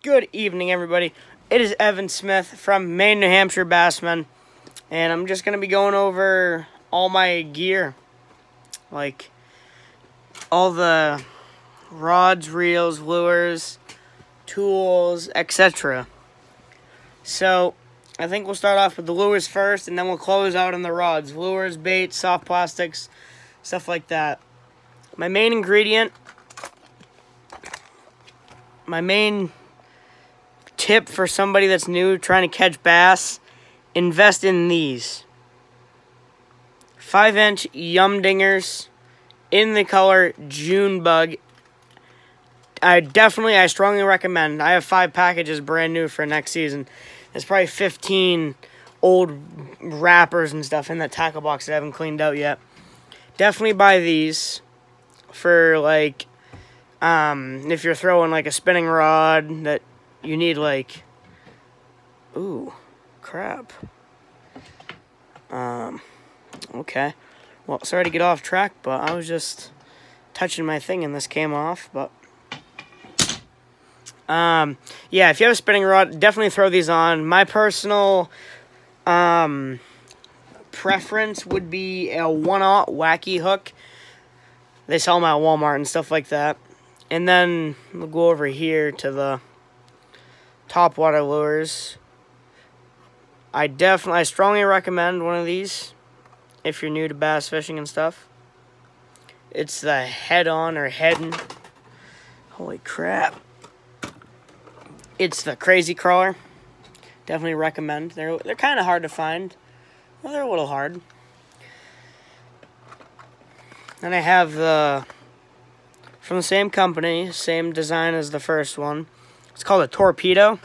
Good evening, everybody. It is Evan Smith from Maine, New Hampshire Bassmen, and I'm just going to be going over all my gear, like all the rods, reels, lures, tools, etc. So, I think we'll start off with the lures first, and then we'll close out on the rods. Lures, baits, soft plastics, stuff like that. My main ingredient, my main tip for somebody that's new trying to catch bass, invest in these 5-inch Yum Dingers in the color June Bug. I strongly recommend. I have 5 packages brand new for next season. There's probably 15 old wrappers and stuff in that tackle box that I haven't cleaned out yet. Definitely buy these for like if you're throwing like a spinning rod that you need like, ooh, crap. Okay. Well, sorry to get off track, but I was just touching my thing and this came off, but yeah, if you have a spinning rod, definitely throw these on. My personal preference would be a 1/0 wacky hook. They sell them at Walmart and stuff like that. And then we'll go over here to the top water lures. I strongly recommend one of these if you're new to bass fishing and stuff. It's the Head-On or Head-In. Holy crap. It's the Crazy Crawler. Definitely recommend. They're kind of hard to find. Well, they're a little hard. Then I have the, from the same company, same design as the first one. It's called a Torpedo.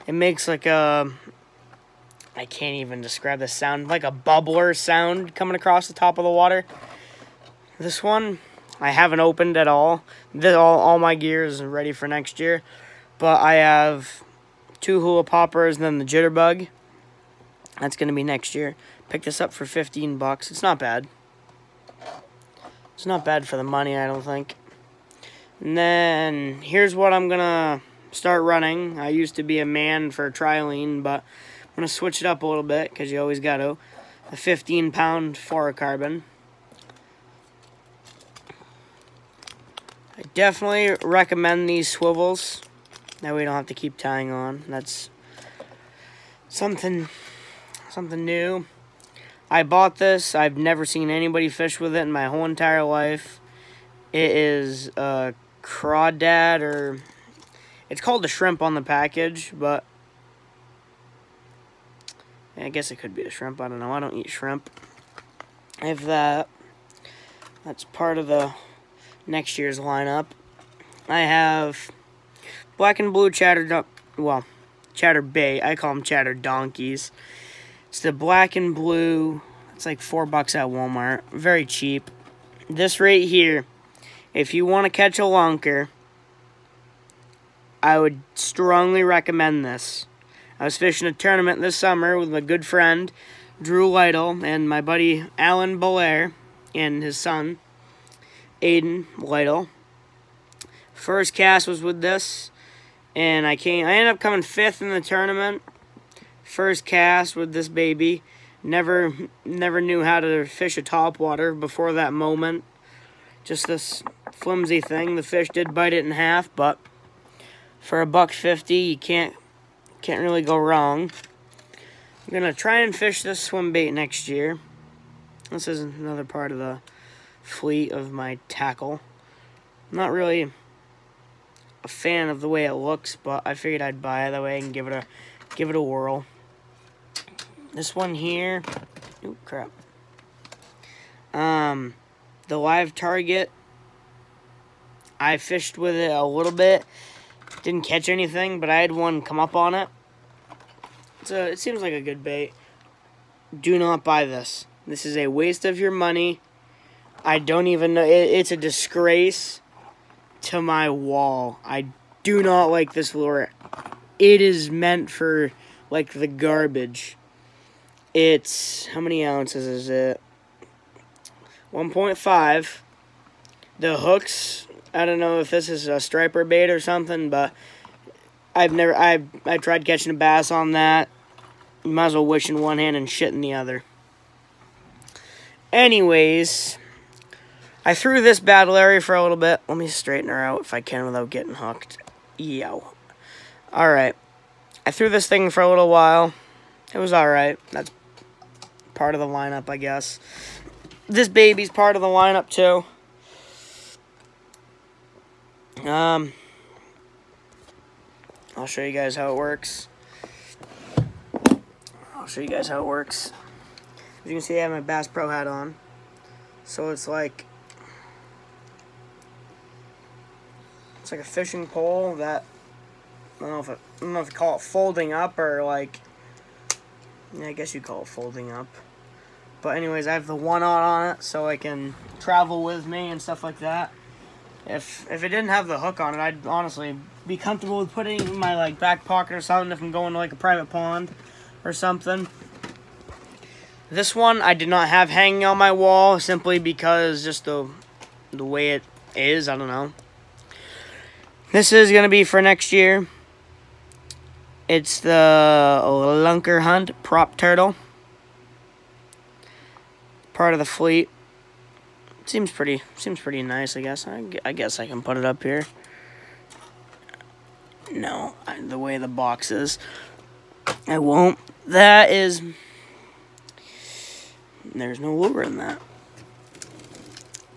It makes like a, I can't even describe the sound, like a bubbler sound coming across the top of the water. This one, I haven't opened at all. All my gear is ready for next year. But I have 2 hula poppers and then the Jitterbug. That's going to be next year. Picked this up for 15 bucks. It's not bad. It's not bad for the money, I don't think. And then here's what I'm going to start running. I used to be a man for trilene, but I'm going to switch it up a little bit because you always got to. A 15-pound fluorocarbon. I definitely recommend these swivels. That way we don't have to keep tying on. That's something new. I bought this. I've never seen anybody fish with it in my whole entire life. It is a crawdad, or it's called a shrimp on the package, but I guess it could be a shrimp. I don't know. I don't eat shrimp. I have that. That's part of the next year's lineup. I have black and blue chatterbait. I call them chatter donkeys. It's the black and blue. It's like $4 at Walmart. Very cheap. This right here, if you want to catch a lunker, I would strongly recommend this. I was fishing a tournament this summer with my good friend, Drew Lytle, and my buddy Alan Belair and his son, Aiden Lytle. First cast was with this, and I ended up coming 5th in the tournament. First cast with this baby. Never knew how to fish a topwater before that moment. Just this flimsy thing. The fish did bite it in half, but for $1.50, you can't really go wrong. I'm gonna try and fish this swim bait next year. This is another part of the fleet of my tackle. I'm not really a fan of the way it looks, but I figured I'd buy it that way I can give it a whirl. This one here, oh crap. The Live Target, I fished with it a little bit. Didn't catch anything, but I had one come up on it. It seems like a good bait. Do not buy this. This is a waste of your money. I don't even know. It's a disgrace to my wall. I do not like this lure. It is meant for like the garbage. It's, how many ounces is it? 1.5. The hooks, I don't know if this is a striper bait or something, but I tried catching a bass on that. You might as well wish in one hand and shit in the other. Anyways, I threw this Battle Area for a little bit. Let me straighten her out if I can without getting hooked. Yo. Alright. I threw this thing for a little while. It was alright. That's part of the lineup, I guess. This baby's part of the lineup, too. I'll show you guys how it works. As you can see, I have my Bass Pro hat on. So it's like a fishing pole that I don't know if you call it folding up or like, yeah, I guess you call it folding up. But anyways, I have the 1/0 on it so I can travel with me and stuff like that. If it didn't have the hook on it, I'd honestly be comfortable with putting it in my like back pocket or something if I'm going to like a private pond or something. This one I did not have hanging on my wall simply because just the way it is, I don't know. This is going to be for next year. It's the Lunker Hunt Prop Turtle. Part of the fleet. Seems pretty nice, I guess. I guess I can put it up here. No, the way the box is, I won't. That is, there's no lure in that.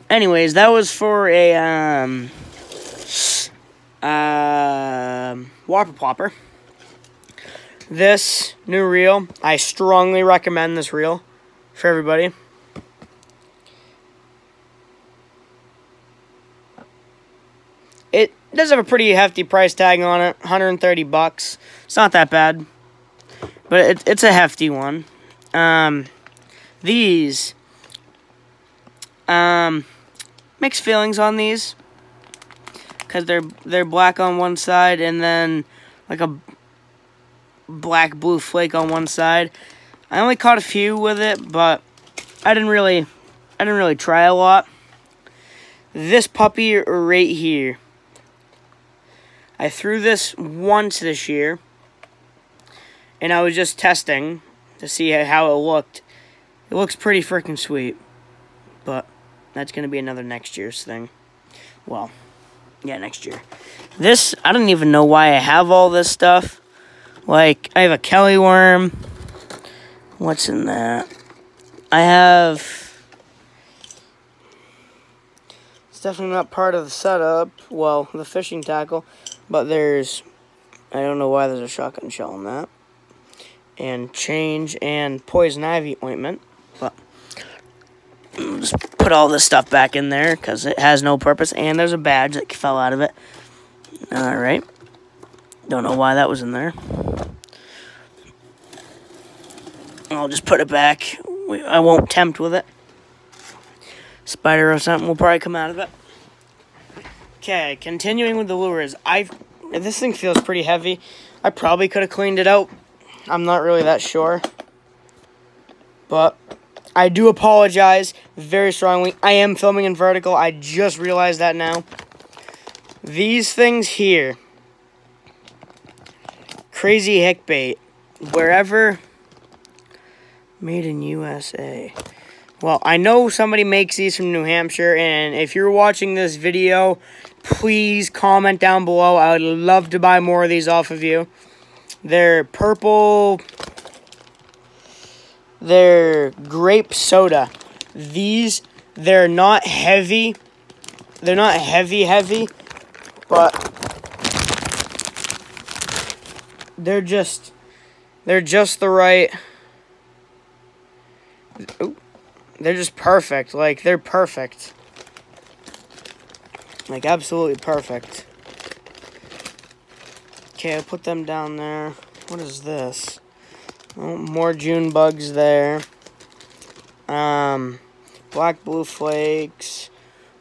Anyways, that was for a Whopper Plopper. This new reel, I strongly recommend this reel for everybody. It does have a pretty hefty price tag on it, 130 bucks. It's not that bad, but it's a hefty one. These, mixed feelings on these, because they're black on one side and then like a black blue flake on one side. I only caught a few with it, but I didn't really try a lot. This puppy right here, I threw this once this year, and I was just testing to see how it looked. It looks pretty freaking sweet, but that's going to be another next year's thing. Well, yeah, next year. This, I don't even know why I have all this stuff. Like, I have a Kelly worm. What's in that? I have... It's definitely not part of the setup. Well, the fishing tackle. But there's... I don't know why there's a shotgun shell in that. And change and poison ivy ointment. But just put all this stuff back in there because it has no purpose. And there's a badge that fell out of it. Alright. Don't know why that was in there. I'll just put it back. I won't tempt with it. Spider or something will probably come out of it. Okay, continuing with the lures. This thing feels pretty heavy. I probably could have cleaned it out. I'm not really that sure. But I do apologize very strongly. I am filming in vertical. I just realized that now. These things here. Crazy Hick Bait. Wherever. Made in USA. Well, I know somebody makes these from New Hampshire, and if you're watching this video, please comment down below. I would love to buy more of these off of you. They're purple. They're grape soda. These, they're not heavy. They're not heavy, but they're just the right... Ooh. They're just perfect. Like, they're perfect. Like, absolutely perfect. Okay, I'll put them down there. What is this? Oh, more June bugs there. Black blue flakes.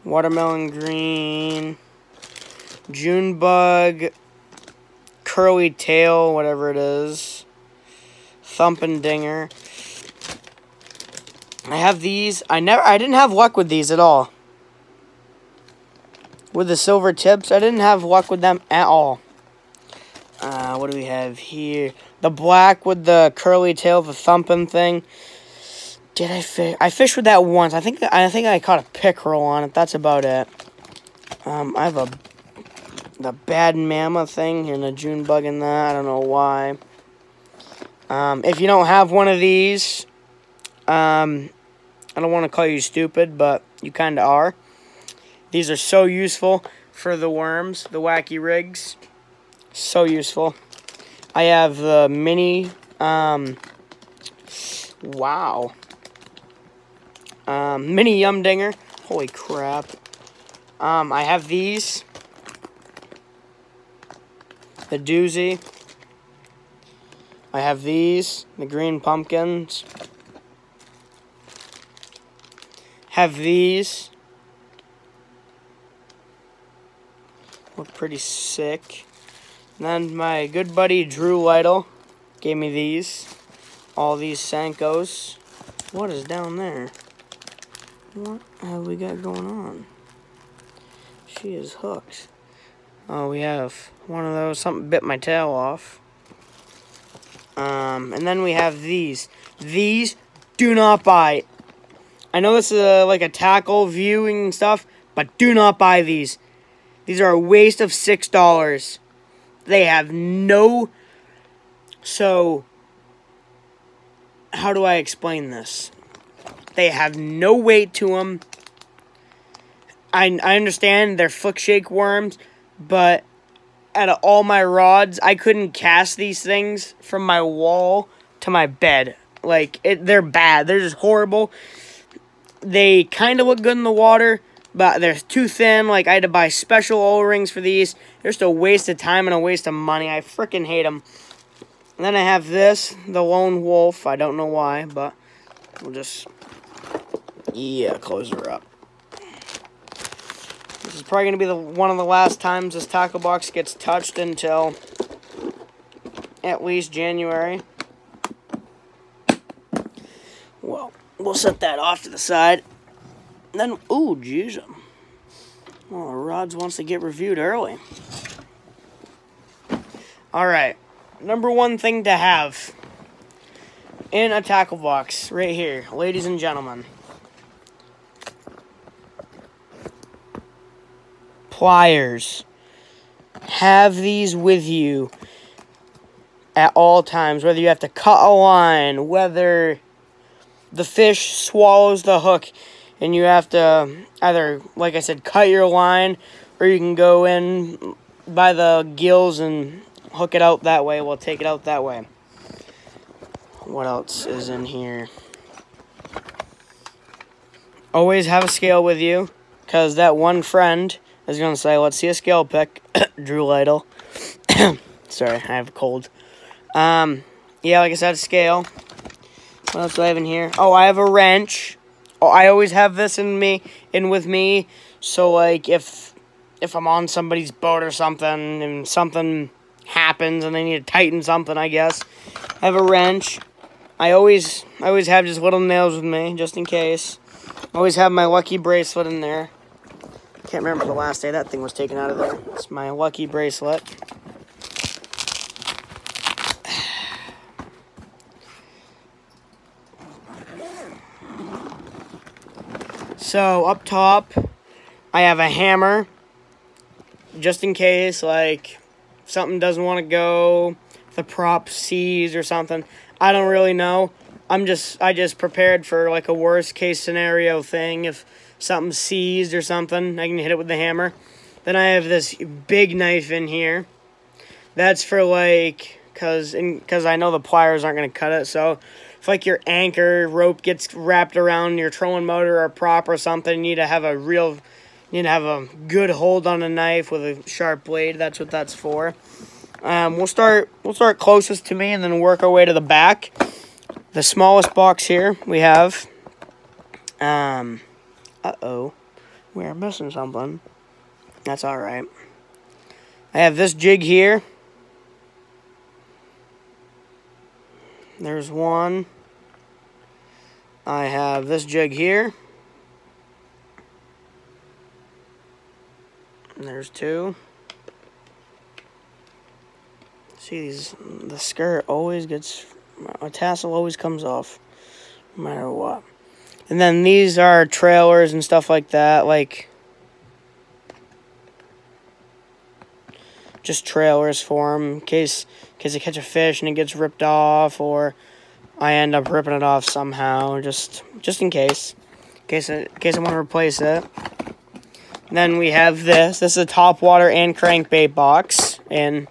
Watermelon green. June bug. Curly tail, whatever it is. Thumping dinger. I have these. I didn't have luck with these at all. with the silver tips. I didn't have luck with them at all. What do we have here? The black with the curly tail, the thumping thing. Did I fish? I fished with that once. I think I caught a pickerel on it. That's about it. I have the bad mama thing and a June bug in that. I don't know why. If you don't have one of these, I don't want to call you stupid, but you kind of are. These are so useful for the worms, the wacky rigs. So useful. I have the mini, wow. Mini Yum Dinger. Holy crap. I have these. The doozy. I have these. The green pumpkins. Have these. Look pretty sick. And then my good buddy Drew Lytle gave me these. All these Senkos. What is down there? What have we got going on? She is hooked. Oh, we have one of those. Something bit my tail off. And then we have these. These do not bite. I know this is like a tackle viewing stuff, but do not buy these. These are a waste of $6. They have no... So, how do I explain this? They have no weight to them. I understand they're flick shake worms, but out of all my rods, I couldn't cast these things from my wall to my bed. Like, they're bad. They're just horrible. They kind of look good in the water, but they're too thin. Like, I had to buy special O-rings for these. They're just a waste of time and a waste of money. I freaking hate them. And then I have this, the Lone Wolf. I don't know why, but we'll just, yeah, close her up. This is probably going to be one of the last times this tackle box gets touched until at least January. Well, we'll set that off to the side. And then, ooh, jeez. Well, Rods wants to get reviewed early. Alright. Number one thing to have in a tackle box right here, ladies and gentlemen. Pliers. Have these with you at all times, whether you have to cut a line, whether the fish swallows the hook and you have to either, like I said, cut your line, or you can go in by the gills and hook it out that way. We'll take it out that way. What else is in here? Always have a scale with you, because that one friend is going to say, let's see a scale pick. Drew Lytle. Sorry, I have a cold. Yeah, like I said, a scale. What else do I have in here? Oh, I have a wrench. Oh, I always have this with me. So, like, if I'm on somebody's boat or something, and something happens and they need to tighten something, I guess, I have a wrench. I always have just little nails with me, just in case. I always have my lucky bracelet in there. Can't remember the last day that thing was taken out of there. It's my lucky bracelet. So, up top, I have a hammer, just in case, like, something doesn't want to go, the prop seized or something. I don't really know. I just prepared for, like, a worst-case scenario thing. If something's seized or something, I can hit it with the hammer. Then I have this big knife in here. That's for, like, because I know the pliers aren't going to cut it, so if, like, your anchor rope gets wrapped around your trolling motor or prop or something, you need to have a good hold on a knife with a sharp blade. That's what that's for. We'll start closest to me and then work our way to the back. The smallest box here we have. Uh-oh. We're missing something. That's alright. I have this jig here. There's one. I have this jig here. And there's 2. See, the skirt always gets, a tassel always comes off, no matter what. And then these are trailers and stuff like that, like just trailers for them in case I catch a fish and it gets ripped off, or I end up ripping it off somehow, just in case I want to replace it. And then we have this. This is a topwater and crankbait box, and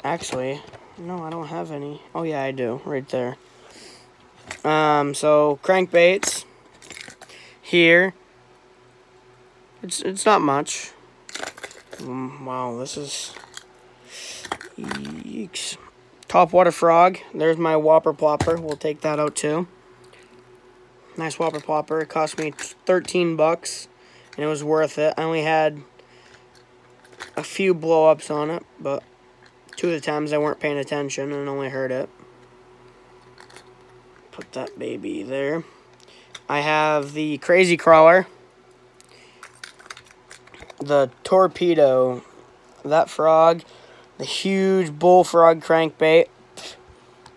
actually, no, I don't have any. Oh yeah, I do, right there. So crankbaits here. It's not much. Wow, this is, yeeks. Topwater frog. There's my whopper plopper. We'll take that out too. Nice whopper plopper. It cost me 13 bucks, and it was worth it. I only had a few blow-ups on it, but 2 of the times I weren't paying attention and only heard it. Put that baby there. I have the crazy crawler, the torpedo, that frog, the huge bullfrog crankbait,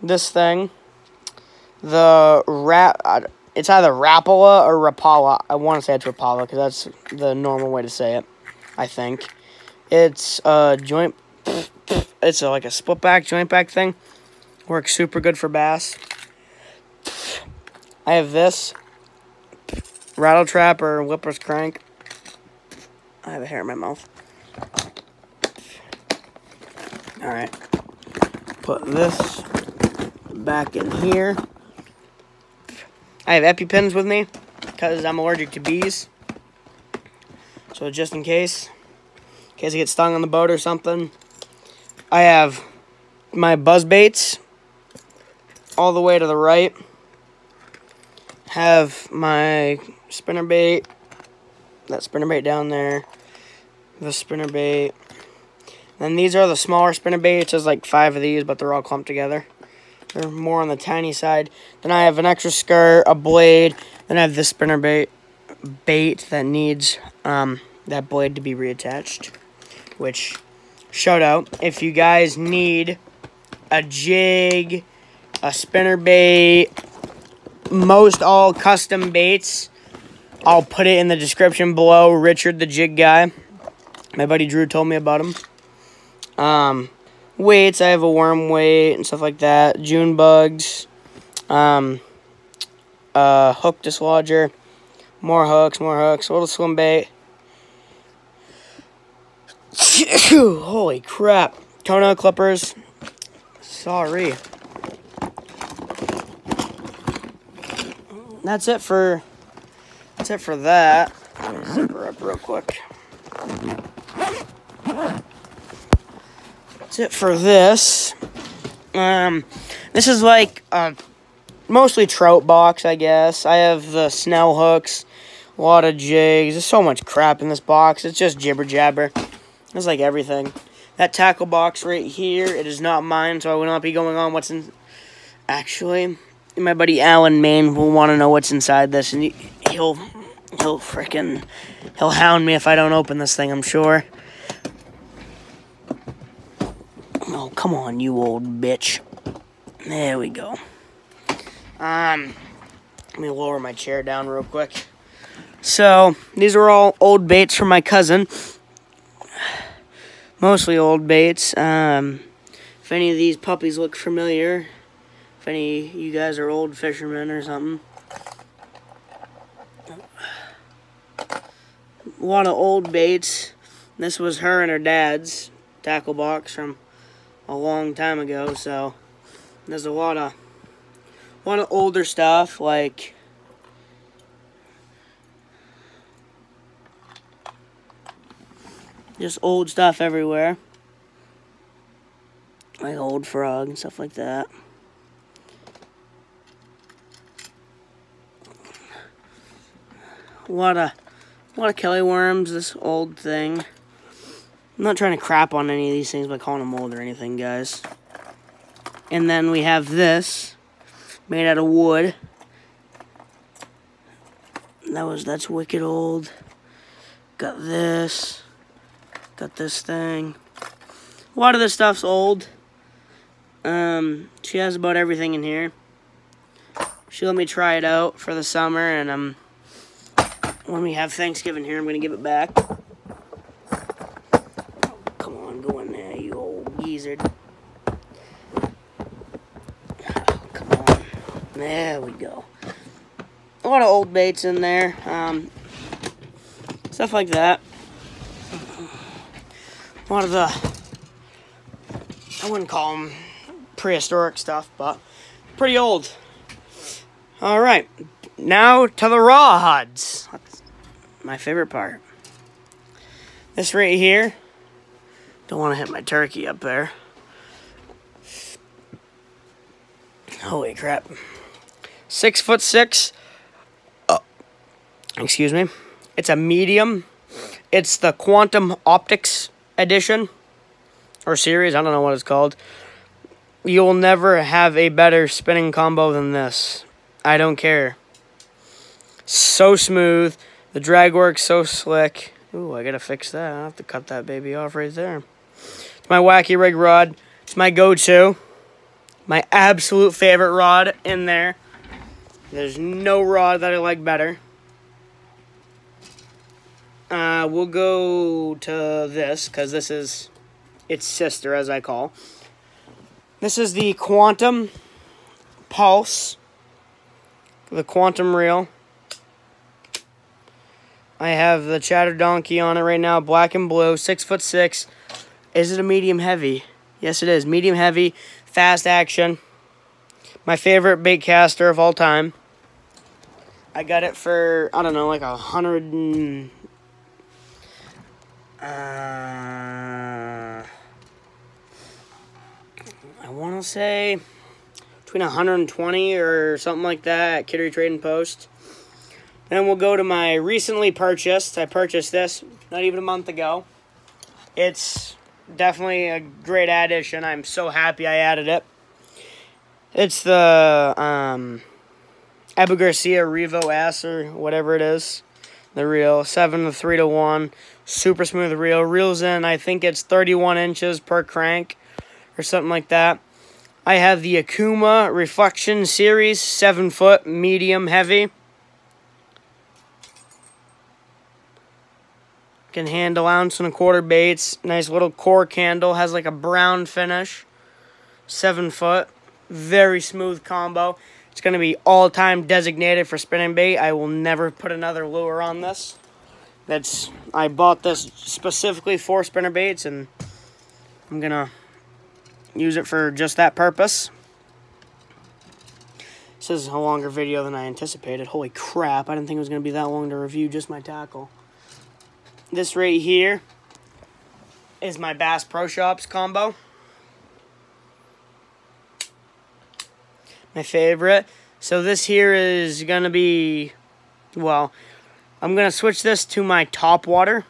this thing, the it's either Rapala or Rapala. I want to say it's Rapala because that's the normal way to say it, I think. It's a joint, it's like a split back, joint back thing. Works super good for bass. I have this, rattle trap or whipper's crank. I have a hair in my mouth. Alright. Put this back in here. I have EpiPens with me because I'm allergic to bees. So just in case I get stung on the boat or something. I have my buzz baits all the way to the right. Have my spinnerbait, that spinnerbait down there, the spinnerbait. Then these are the smaller spinnerbaits. There's like 5 of these, but they're all clumped together. They're more on the tiny side. Then I have an extra skirt, a blade. Then I have this spinnerbait that needs that blade to be reattached. Which, shout out, if you guys need a jig, a spinnerbait, most all custom baits, I'll put it in the description below. Richard, the jig guy, my buddy Drew told me about him. Weights, I have a worm weight and stuff like that. June bugs, hook dislodger, more hooks, a little swim bait. Holy crap. Toenail clippers. Sorry. That's it for that. Let me zip her up real quick. That's it for this. This is like a mostly trout box, I guess. I have the snell hooks, a lot of jigs. There's so much crap in this box. It's just jibber jabber. It's like everything. That tackle box right here, it is not mine, so I will not be going on what's in. Actually, my buddy Alan Main will want to know what's inside this, and he'll hound me if I don't open this thing, I'm sure. Oh, come on, you old bitch. There we go. Let me lower my chair down real quick. So, these are all old baits from my cousin. Mostly old baits. If any of these puppies look familiar, if any of you guys are old fishermen or something. A lot of old baits. This was her and her dad's tackle box from a long time ago, so there's a lot of older stuff, like just old stuff everywhere, like old frog and stuff like that. A lot of Kelly worms, this old thing. I'm not trying to crap on any of these things by calling them old or anything, guys. And then we have this, made out of wood. That's wicked old. Got this. Got this thing. A lot of this stuff's old. She has about everything in here. She let me try it out for the summer, and when we have Thanksgiving here, I'm gonna give it back. Come on, go in there, you old geezer. Come on. There we go. A lot of old baits in there. Stuff like that. A lot of the, I wouldn't call them prehistoric stuff, but pretty old. Alright, now to the rods. That's my favorite part. This right here, don't want to hit my turkey up there. Holy crap. 6'6". Excuse me. It's a medium. It's the Quantum Optics edition or series. I don't know what it's called. You'll never have a better spinning combo than this. I don't care. So smooth. The drag works so slick. Ooh, I gotta fix that. I have to cut that baby off right there. It's my Wacky Rig rod. It's my go-to. My absolute favorite rod in there. There's no rod that I like better. We'll go to this, because this is its sister, as I call. This is the Quantum Pulse. The Quantum Reel. I have the Chatter Donkey on it right now, black and blue, 6'6". Is it a medium heavy? Yes, it is. Medium heavy, fast action. My favorite bait caster of all time. I got it for, I don't know, like 100 and... I want to say between 120 or something like that at Kittery Trading Post. Then we'll go to my recently purchased. I purchased this not even a month ago. It's definitely a great addition. I'm so happy I added it. It's the Abu Garcia Revo S or whatever it is. The reel, 7-3-1, super smooth reel. Reels in, I think it's 31 inches per crank or something like that. I have the Akuma Reflection Series, 7-foot, medium heavy. Can handle 1.25 ounce baits. Nice little cork handle, has like a brown finish. 7-foot, very smooth combo. It's going to be all-time designated for spinning bait. I will never put another lure on this. I bought this specifically for spinner baits, and I'm going to use it for just that purpose. This is a longer video than I anticipated. Holy crap, I didn't think it was going to be that long to review just my tackle. This right here is my Bass Pro Shops combo. My favorite. So this here is going to be, well, I'm going to switch this to my top water.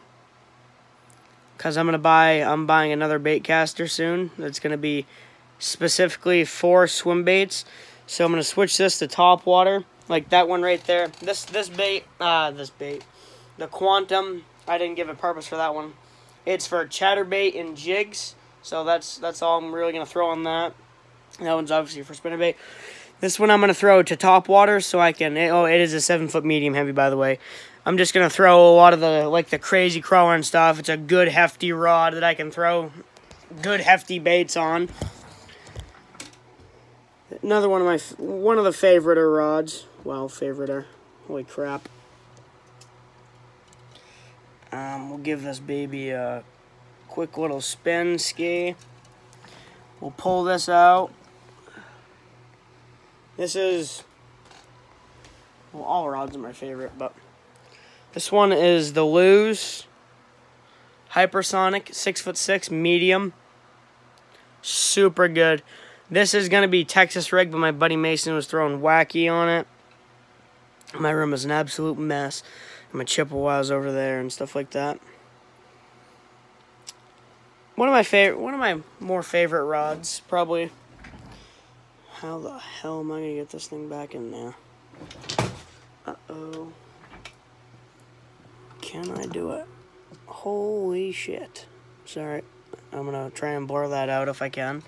Because I'm buying another bait caster soon. That's going to be specifically for swim baits. So I'm going to switch this to top water. Like that one right there. This bait, the Quantum, I didn't give a purpose for that one. It's for chatterbait and jigs. So that's all I'm really going to throw on that. That one's obviously for spinnerbait. This one I'm going to throw to top water so I can... Oh, it is a 7-foot medium heavy, by the way. I'm just going to throw a lot of the crazy crawler and stuff. It's a good hefty rod that I can throw good hefty baits on. Another one of the favoriter rods. Well, favoriter. Holy crap. We'll give this baby a quick little spin ski. We'll pull this out. This is, well, all rods are my favorite, but this one is the Lew's Hypersonic 6'6", medium. Super good. This is going to be Texas rig, but my buddy Mason was throwing wacky on it. My room is an absolute mess. My Chippewas over there and stuff like that. One of my more favorite rods, probably. How the hell am I gonna get this thing back in there? Uh-oh. Can I do it? Holy shit. Sorry. I'm going to try and blur that out if I can.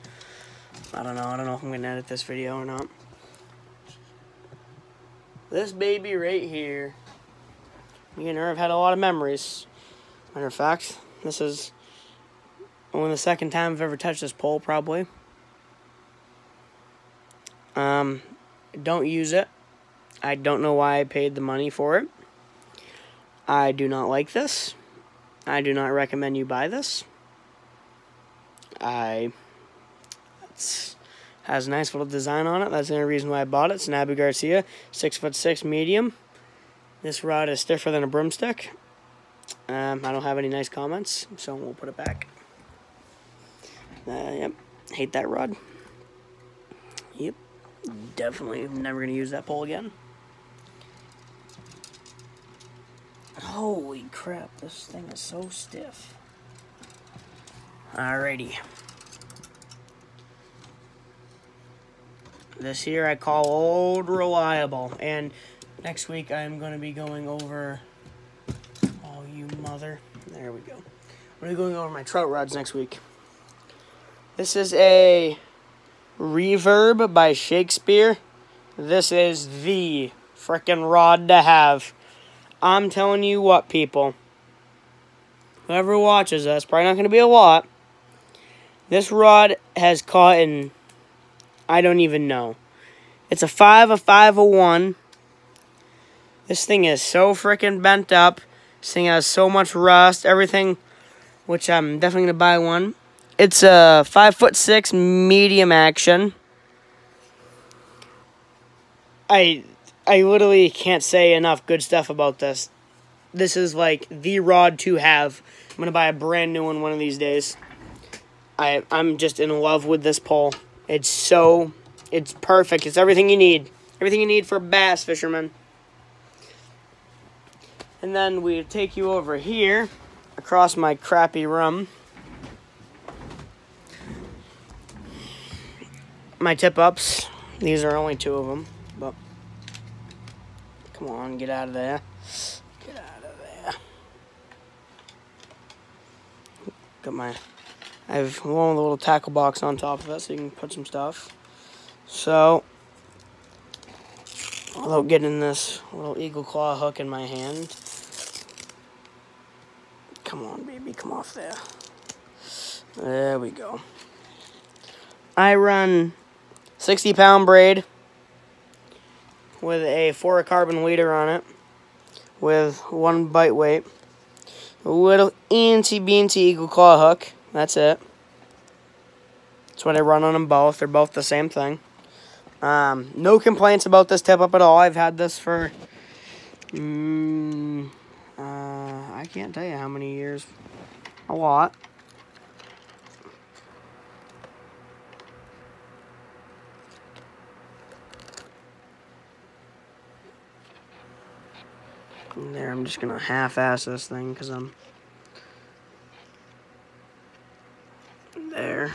I don't know if I'm going to edit this video or not. This baby right here, me and her have had a lot of memories. Matter of fact, this is only the second time I've ever touched this pole, probably. Don't use it. I don't know why I paid the money for it. I do not like this. I do not recommend you buy this. It has a nice little design on it. That's the only reason why I bought it. It's an Abu Garcia 6'6" medium. This rod is stiffer than a broomstick. I don't have any nice comments, so we'll put it back. Yep, hate that rod. Yep, definitely never gonna use that pole again. Holy crap, this thing is so stiff. Alrighty. This here I call Old Reliable. And next week I'm going to be going over... Oh, you mother. There we go. I'm going to be going over my trout rods next week. This is a Reverb by Shakespeare. This is the frickin' rod to have. I'm telling you what, people. Whoever watches us, probably not going to be a lot. This rod has caught in, I don't even know. It's a 501. This thing is so freaking bent up. This thing has so much rust, everything, which I'm definitely going to buy one. It's a 5'6" medium action. I literally can't say enough good stuff about this. This is like the rod to have. I'm going to buy a brand new one of these days. I'm just in love with this pole. It's perfect. It's everything you need. Everything you need for a bass fisherman. And then we take you over here, across my crappy room. My tip-ups. These are only 2 of them, but come on, get out of there. Get out of there. I have one with a little tackle box on top of it, so you can put some stuff. So, without getting this little eagle claw hook in my hand. Come on, baby, come off there. There we go. I run 60-pound braid with a fluorocarbon leader on it with 1 bite weight. A little eensy-beensy eagle claw hook. That's it. That's what I run on them both. They're both the same thing. No complaints about this tip-up at all. I've had this for, I can't tell you how many years. A lot. And there, I'm just going to half-ass this thing because I'm there.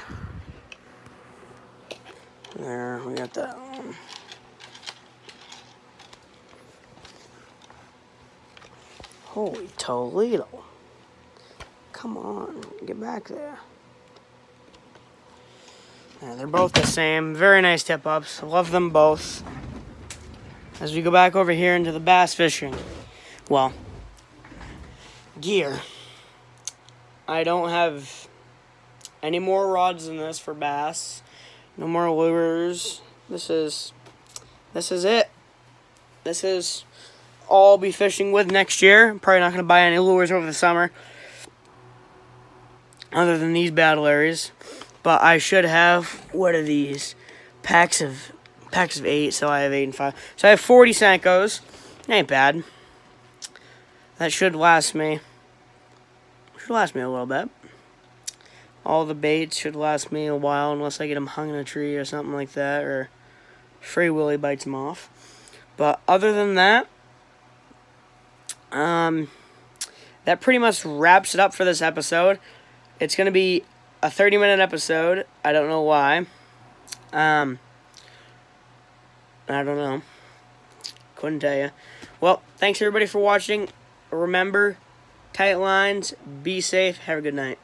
There, we got that one. Holy Toledo. Come on, get back there. Yeah, they're both the same. Very nice tip-ups. Love them both. As we go back over here into the bass fishing. Well, gear. I don't have any more rods than this for bass. No more lures. This is it. This is all I'll be fishing with next year. I'm probably not going to buy any lures over the summer, other than these battle areas. But I should have, what are these? Packs of 8, so I have 8 and 5. So I have 40 Senkos. Ain't bad. That should last me. Should last me a little bit. All the baits should last me a while, unless I get them hung in a tree or something like that, or Free Willy bites them off. But other than that, that pretty much wraps it up for this episode. It's going to be a 30-minute episode. I don't know why. I don't know. Couldn't tell you. Well, thanks everybody for watching. Remember, tight lines, be safe, have a good night.